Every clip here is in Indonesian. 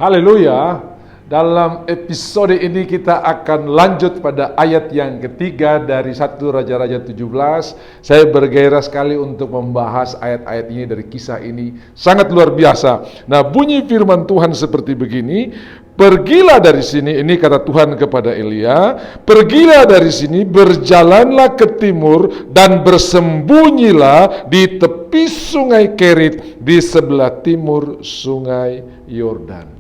Haleluya. Dalam episode ini kita akan lanjut pada ayat yang ketiga dari 1 Raja-Raja 17. Saya bergairah sekali untuk membahas ayat-ayat ini dari kisah ini. Sangat luar biasa. Nah, bunyi firman Tuhan seperti begini. Pergilah dari sini, ini kata Tuhan kepada Elia, pergilah dari sini, berjalanlah ke timur dan bersembunyilah di tepi sungai Kerit di sebelah timur sungai Yordan.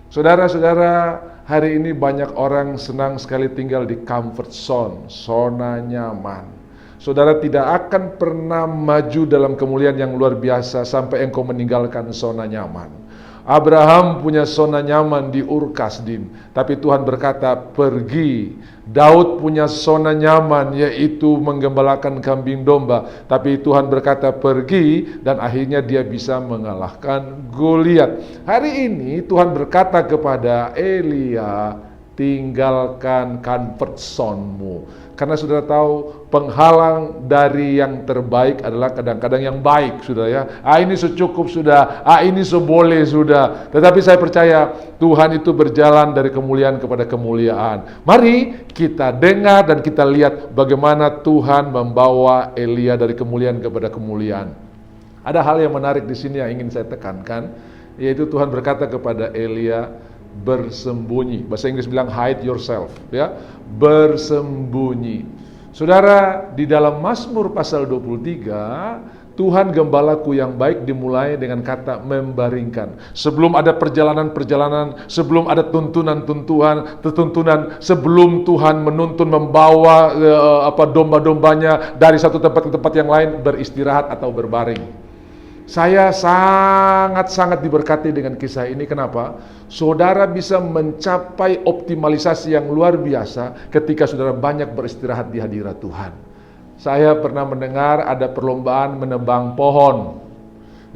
Saudara-saudara, hari ini banyak orang senang sekali tinggal di comfort zone, zona nyaman. Saudara tidak akan pernah maju dalam kemuliaan yang luar biasa sampai engkau meninggalkan zona nyaman. Abraham punya zona nyaman di Ur Kasdim, tapi Tuhan berkata pergi. Daud punya zona nyaman yaitu menggembalakan kambing domba, tapi Tuhan berkata pergi, dan akhirnya dia bisa mengalahkan Goliat. Hari ini Tuhan berkata kepada Elia, tinggalkan comfort zone-mu. Karena sudah tahu penghalang dari yang terbaik adalah kadang-kadang yang baik, sudah ya. Ini secukup sudah, ini seboleh sudah. Tetapi saya percaya Tuhan itu berjalan dari kemuliaan kepada kemuliaan. Mari kita dengar dan kita lihat bagaimana Tuhan membawa Elia dari kemuliaan kepada kemuliaan. Ada hal yang menarik di sini yang ingin saya tekankan, yaitu Tuhan berkata kepada Elia, bersembunyi. Bahasa Inggris bilang hide yourself, ya. Bersembunyi. Saudara, di dalam Mazmur pasal 23, Tuhan gembalaku yang baik dimulai dengan kata membaringkan. Sebelum ada perjalanan-perjalanan, sebelum ada tuntunan, sebelum Tuhan menuntun membawa domba-dombanya dari satu tempat ke tempat yang lain, beristirahat atau berbaring. Saya sangat-sangat diberkati dengan kisah ini. Kenapa? Saudara bisa mencapai optimalisasi yang luar biasa ketika saudara banyak beristirahat di hadirat Tuhan. Saya pernah mendengar ada perlombaan menebang pohon.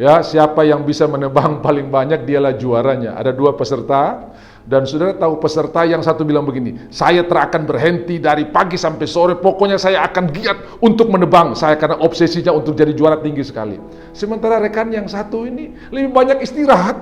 Ya, siapa yang bisa menebang paling banyak dialah juaranya. Ada 2 peserta. Dan saudara tahu peserta yang satu bilang begini, saya akan berhenti dari pagi sampai sore, pokoknya saya akan giat untuk menebang, saya karena obsesinya untuk jadi juara tinggi sekali. Sementara rekan yang satu ini lebih banyak istirahat.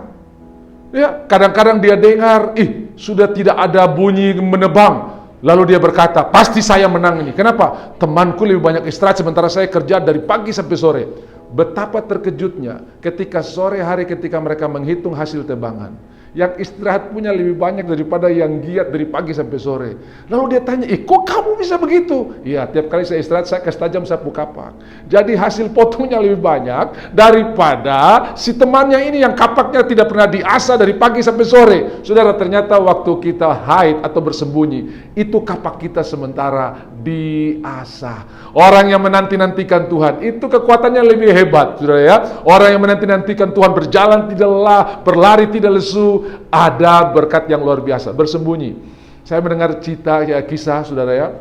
Ya, kadang-kadang dia dengar, sudah tidak ada bunyi menebang, lalu dia berkata, pasti saya menang ini. Kenapa? Temanku lebih banyak istirahat sementara saya kerja dari pagi sampai sore. Betapa terkejutnya ketika sore hari ketika mereka menghitung hasil tebangan. Yang istirahat punya lebih banyak daripada yang giat dari pagi sampai sore. Lalu dia tanya, kok kamu bisa begitu? Iya, tiap kali saya istirahat, saya kasih tajam sapu kapak. Jadi hasil potongnya lebih banyak daripada si temannya ini yang kapaknya tidak pernah diasah dari pagi sampai sore. Saudara, ternyata waktu kita hide atau bersembunyi, itu kapak kita sementara diasah. Orang yang menanti-nantikan Tuhan, itu kekuatannya lebih hebat, saudara ya. Orang yang menanti-nantikan Tuhan berjalan tidak lelah, berlari tidak lesu, ada berkat yang luar biasa. Bersembunyi. Saya mendengar kisah saudara ya,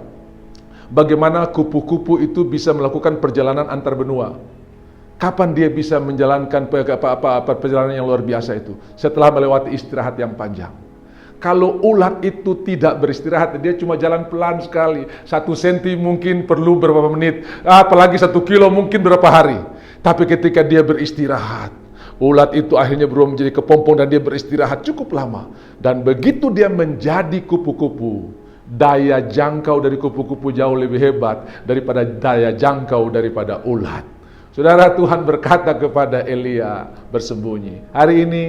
bagaimana kupu-kupu itu bisa melakukan perjalanan antar benua. Kapan dia bisa menjalankan perjalanan yang luar biasa itu? Setelah melewati istirahat yang panjang. Kalau ulat itu tidak beristirahat, dia cuma jalan pelan sekali. 1 senti mungkin perlu berapa menit, apalagi 1 kilo mungkin berapa hari. Tapi ketika dia beristirahat, ulat itu akhirnya berubah menjadi kepompong dan dia beristirahat cukup lama. Dan begitu dia menjadi kupu-kupu, daya jangkau dari kupu-kupu jauh lebih hebat daripada daya jangkau daripada ulat. Saudara, Tuhan berkata kepada Elia, bersembunyi. Hari ini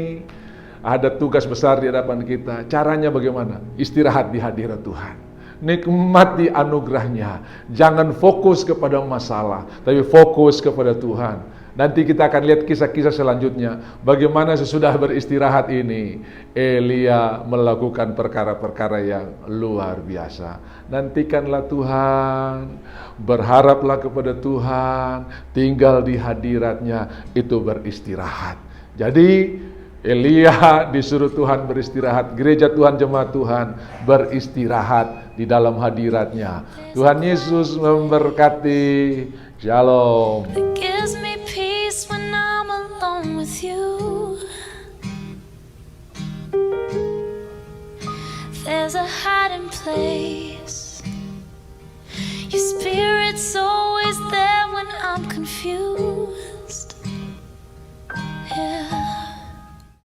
ada tugas besar di hadapan kita. Caranya bagaimana? Istirahat di hadirat Tuhan. Nikmati anugerahnya. Jangan fokus kepada masalah, tapi fokus kepada Tuhan. Nanti kita akan lihat kisah-kisah selanjutnya. Bagaimana sesudah beristirahat ini, Elia melakukan perkara-perkara yang luar biasa. Nantikanlah Tuhan, berharaplah kepada Tuhan, tinggal di hadiratnya, itu beristirahat. Jadi, Elia disuruh Tuhan beristirahat. Gereja Tuhan, jemaat Tuhan beristirahat di dalam hadiratnya. Tuhan Yesus memberkati. Shalom. There's a hiding place. Your spirit's always there when I'm confused.